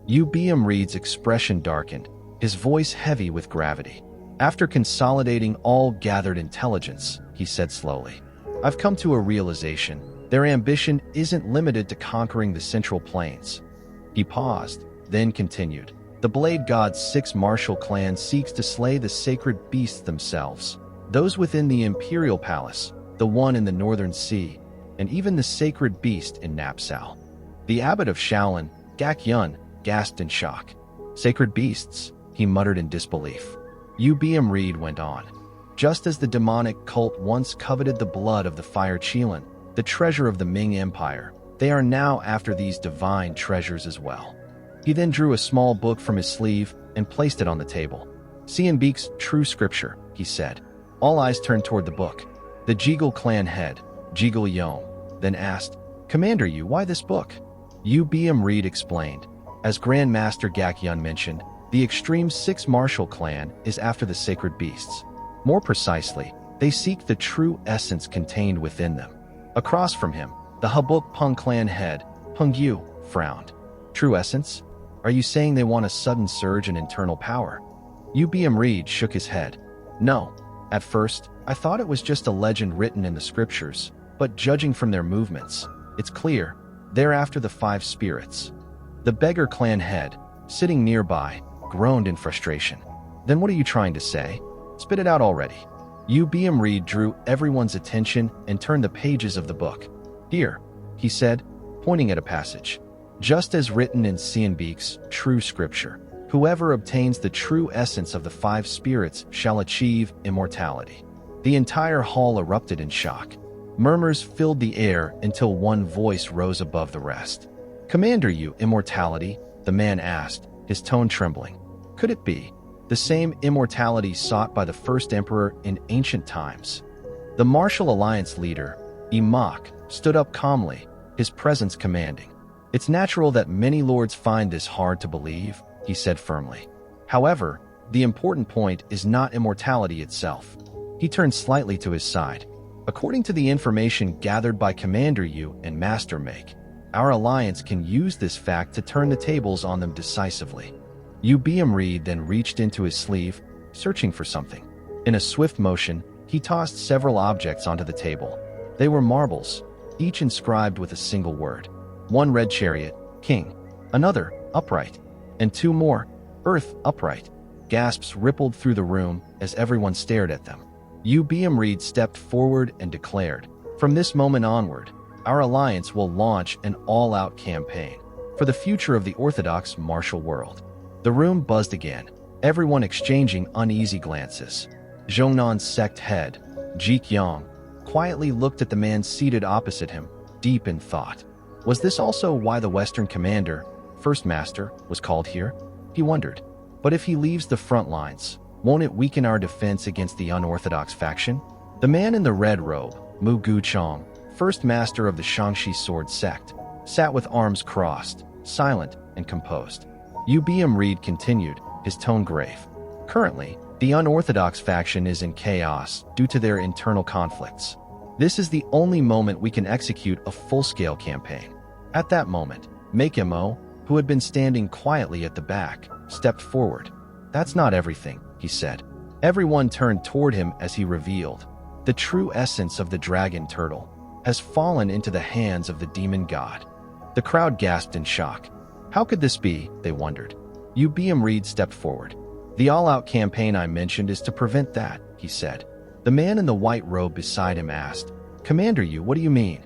Yu-Beum Reed's expression darkened, his voice heavy with gravity. After consolidating all gathered intelligence, he said slowly, I've come to a realization. Their ambition isn't limited to conquering the Central Plains. He paused, then continued. The Blade God's 6 martial clan seeks to slay the sacred beasts themselves, those within the Imperial Palace, the one in the Northern Sea, and even the sacred beast in Napsal. The abbot of Shaolin, Gak-Yun, gasped in shock. Sacred beasts, he muttered in disbelief. Yu-Beum Reed went on. Just as the demonic cult once coveted the blood of the Fire Qilin, the treasure of the Ming Empire, they are now after these divine treasures as well. He then drew a small book from his sleeve and placed it on the table. Seonbeek's True Scripture, he said. All eyes turned toward the book. The Jegal clan head, Jegal Yeo-Un, then asked, Commander Yu, why this book? Yu-Beum Reed explained. As Grand Master Gak-Yun mentioned, the Extreme 6 Martial Clan is after the sacred beasts. More precisely, they seek the true essence contained within them. Across from him, the Habuk Peng clan head, Peng Yu, frowned. True essence? Are you saying they want a sudden surge in internal power? Yu-Beum Reed shook his head. No. At first, I thought it was just a legend written in the scriptures, but judging from their movements, it's clear, they're after the 5 spirits. The Beggar clan head, sitting nearby, groaned in frustration. Then what are you trying to say? Spit it out already. Yu-Beum Reed drew everyone's attention and turned the pages of the book. Here, he said, pointing at a passage. Just as written in Seonbeek's True Scripture, whoever obtains the true essence of the 5 spirits shall achieve immortality. The entire hall erupted in shock. Murmurs filled the air until one voice rose above the rest. Commander Yu, immortality? The man asked, his tone trembling. Could it be the same immortality sought by the first emperor in ancient times? The Martial Alliance leader, Imak, stood up calmly, his presence commanding. It's natural that many lords find this hard to believe, he said firmly. However, the important point is not immortality itself. He turned slightly to his side. According to the information gathered by Commander Yu and Master Make, our alliance can use this fact to turn the tables on them decisively. Yu-Beum Reed then reached into his sleeve, searching for something. In a swift motion, he tossed several objects onto the table. They were marbles, each inscribed with a single word. One red chariot, king. Another, upright. And 2 more, earth, upright. Gasps rippled through the room as everyone stared at them. Yu-Beum Reed stepped forward and declared, From this moment onward, our alliance will launch an all-out campaign for the future of the orthodox martial world. The room buzzed again, everyone exchanging uneasy glances. Zhongnan's sect head, Jik Yang, quietly looked at the man seated opposite him, deep in thought. Was this also why the Western commander, First Master, was called here? He wondered. But if he leaves the front lines, won't it weaken our defense against the unorthodox faction? The man in the red robe, Mu Guchong, First Master of the Shangxi Sword Sect, sat with arms crossed, silent and composed. Yu-Beum Reed continued, his tone grave. Currently, the unorthodox faction is in chaos due to their internal conflicts. This is the only moment we can execute a full-scale campaign. At that moment, Makemo, who had been standing quietly at the back, stepped forward. That's not everything, he said. Everyone turned toward him as he revealed. The true essence of the dragon turtle has fallen into the hands of the demon god. The crowd gasped in shock. How could this be, they wondered. Yu-Beum Reed stepped forward. The all-out campaign I mentioned is to prevent that, he said. The man in the white robe beside him asked, Commander Yu, what do you mean?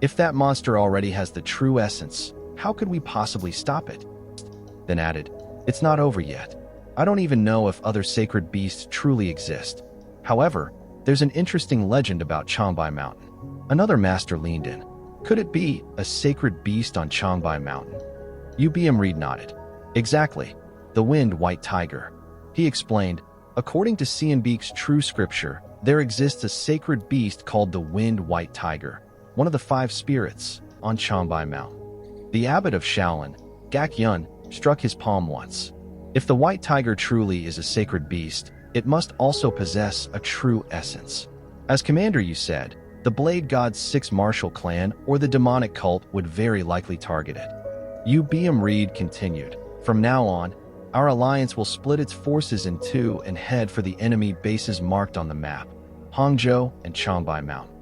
If that monster already has the true essence, how could we possibly stop it? Then added, It's not over yet. I don't even know if other sacred beasts truly exist. However, there's an interesting legend about Changbai Mountain. Another master leaned in. Could it be a sacred beast on Changbai Mountain? Yu-Beum Reed nodded. Exactly. The Wind White Tiger. He explained, according to Seonbeek's True Scripture, there exists a sacred beast called the Wind White Tiger, one of the 5 spirits, on Changbai Mountain. The abbot of Shaolin, Gak-Yun, struck his palm once. If the White Tiger truly is a sacred beast, it must also possess a true essence. As Commander Yu said, the Blade God's 6 Martial Clan or the demonic cult would very likely target it. Yu-Beum Reed continued. From now on, our alliance will split its forces in two and head for the enemy bases marked on the map, Hangzhou and Changbai Mountain.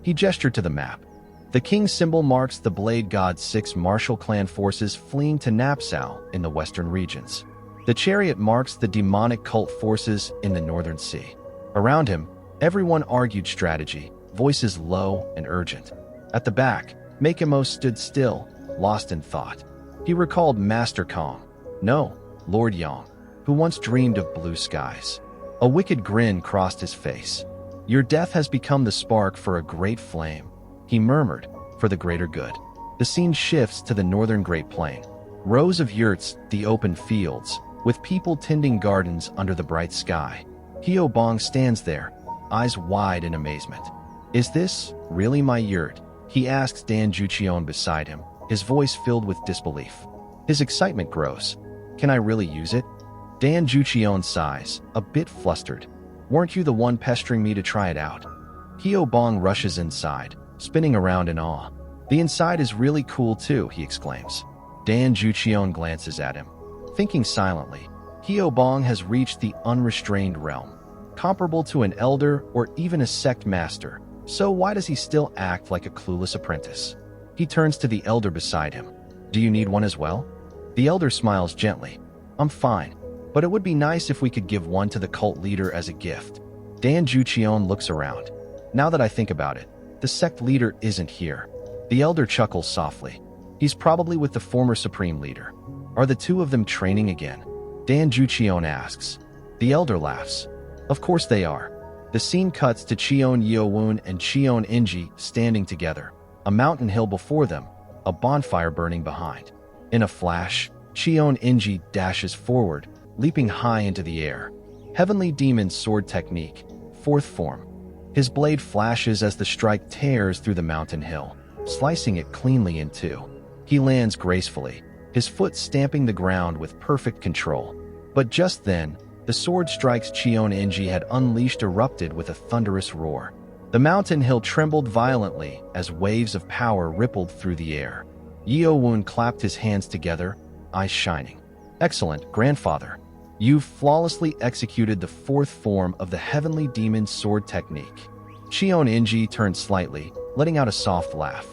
He gestured to the map. The king's symbol marks the Blade God's 6 martial clan forces fleeing to Napsao in the western regions. The chariot marks the demonic cult forces in the northern sea. Around him, everyone argued strategy, voices low and urgent. At the back, Makemo stood still, lost in thought. He recalled Master Kong, no, Lord Yang, who once dreamed of blue skies. A wicked grin crossed his face. Your death has become the spark for a great flame, he murmured, for the greater good. The scene shifts to the northern Great Plain. Rows of yurts, the open fields, with people tending gardens under the bright sky. Hyo Bong stands there, eyes wide in amazement. Is this really my yurt? He asks Dan Jucheon beside him, his voice filled with disbelief. His excitement grows. Can I really use it? Dan Jucheon sighs, a bit flustered. Weren't you the one pestering me to try it out? Hyo Bong rushes inside, spinning around in awe. The inside is really cool too, he exclaims. Dan Jucheon glances at him. Thinking silently, Hyo Bong has reached the unrestrained realm, comparable to an elder or even a sect master. So why does he still act like a clueless apprentice? He turns to the elder beside him. Do you need one as well? The elder smiles gently. I'm fine, but it would be nice if we could give one to the cult leader as a gift. Dan Jucheon looks around. Now that I think about it, the sect leader isn't here. The elder chuckles softly. He's probably with the former supreme leader. Are the two of them training again? Dan Jucheon asks. The elder laughs. Of course they are. The scene cuts to Cheon Yeo-Woon and Cheon Inji standing together, a mountain hill before them, a bonfire burning behind. In a flash, Cheon Inji dashes forward, leaping high into the air. Heavenly Demon Sword Technique, 4th form. His blade flashes as the strike tears through the mountain hill, slicing it cleanly in two. He lands gracefully, his foot stamping the ground with perfect control. But just then, the sword strikes Cheon Inji had unleashed erupted with a thunderous roar. The mountain hill trembled violently as waves of power rippled through the air. Yeo-Un clapped his hands together, eyes shining. Excellent, grandfather. You've flawlessly executed the 4th form of the Heavenly Demon Sword Technique. Cheon Inji turned slightly, letting out a soft laugh.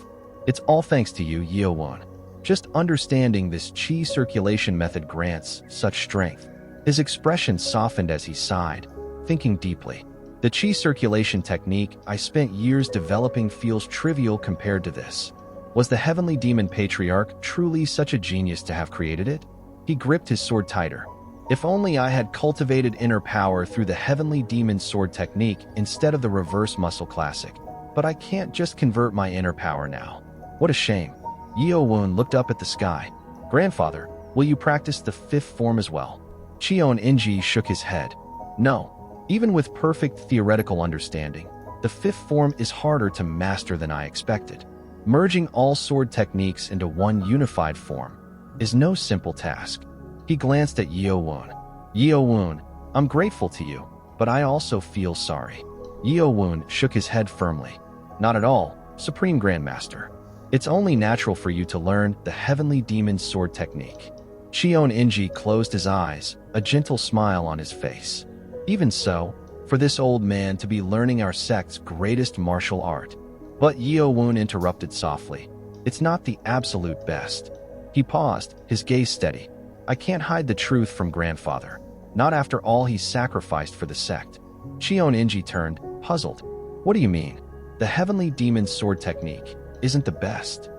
It's all thanks to you, Yeo-Un. Just understanding this chi circulation method grants such strength. His expression softened as he sighed, thinking deeply. The chi circulation technique I spent years developing feels trivial compared to this. Was the Heavenly Demon Patriarch truly such a genius to have created it? He gripped his sword tighter. If only I had cultivated inner power through the Heavenly Demon Sword Technique instead of the Reverse Muscle Classic. But I can't just convert my inner power now. What a shame. Yeo-Un looked up at the sky. Grandfather, will you practice the 5th form as well? Cheon Inji shook his head. No. Even with perfect theoretical understanding, the 5th form is harder to master than I expected. Merging all sword techniques into one unified form is no simple task. He glanced at Yeo-Un. Yeo-Un, I'm grateful to you, but I also feel sorry. Yeo-Un shook his head firmly. Not at all, Supreme Grandmaster. It's only natural for you to learn the Heavenly Demon Sword Technique. Cheon Inji closed his eyes, a gentle smile on his face. Even so, for this old man to be learning our sect's greatest martial art. But Yeo-Un interrupted softly. It's not the absolute best. He paused, his gaze steady. I can't hide the truth from grandfather. Not after all he sacrificed for the sect. Cheon Inji turned, puzzled. What do you mean? The Heavenly Demon Sword Technique isn't the best.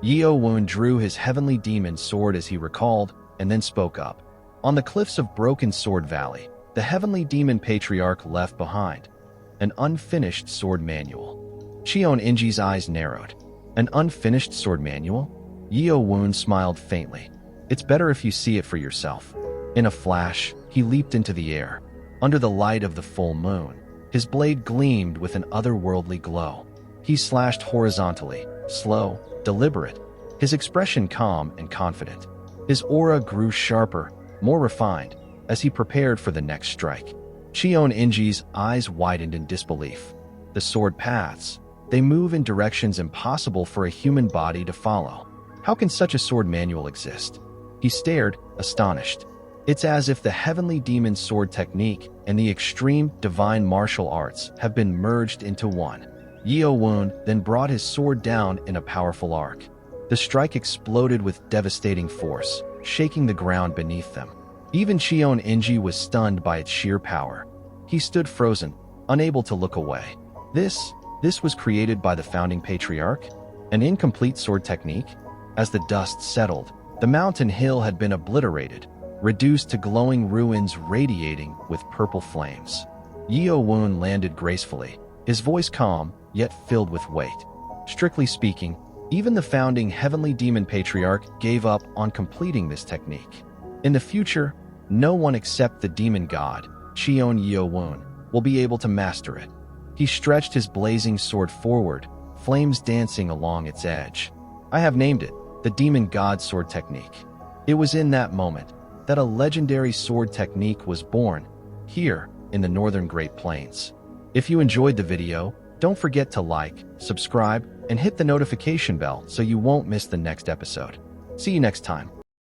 Yeo-Un drew his Heavenly Demon Sword as he recalled, and then spoke up. On the cliffs of Broken Sword Valley, the Heavenly Demon Patriarch left behind an unfinished sword manual. Cheon Inji's eyes narrowed. An unfinished sword manual? Yeo-Un smiled faintly. It's better if you see it for yourself. In a flash, he leaped into the air. Under the light of the full moon, his blade gleamed with an otherworldly glow. He slashed horizontally, slow, deliberate, his expression calm and confident. His aura grew sharper, more refined, as he prepared for the next strike. Cheon Inji's eyes widened in disbelief. The sword paths, they move in directions impossible for a human body to follow. How can such a sword manual exist? He stared, astonished. It's as if the heavenly demon sword technique and the extreme divine martial arts have been merged into one. Yeo-Un then brought his sword down in a powerful arc. The strike exploded with devastating force, shaking the ground beneath them. Even Cheon Yeo-Woon was stunned by its sheer power. He stood frozen, unable to look away. This was created by the founding patriarch? An incomplete sword technique? As the dust settled, the mountain hill had been obliterated, reduced to glowing ruins radiating with purple flames. Yeo-Un landed gracefully, his voice calm, yet filled with weight. Strictly speaking, even the founding heavenly demon patriarch gave up on completing this technique. In the future, no one except the demon god, Cheon Yeo-Woon, will be able to master it. He stretched his blazing sword forward, flames dancing along its edge. I have named it the demon god sword technique. It was in that moment that a legendary sword technique was born, here in the Northern Great Plains. If you enjoyed the video, don't forget to like, subscribe, and hit the notification bell so you won't miss the next episode. See you next time.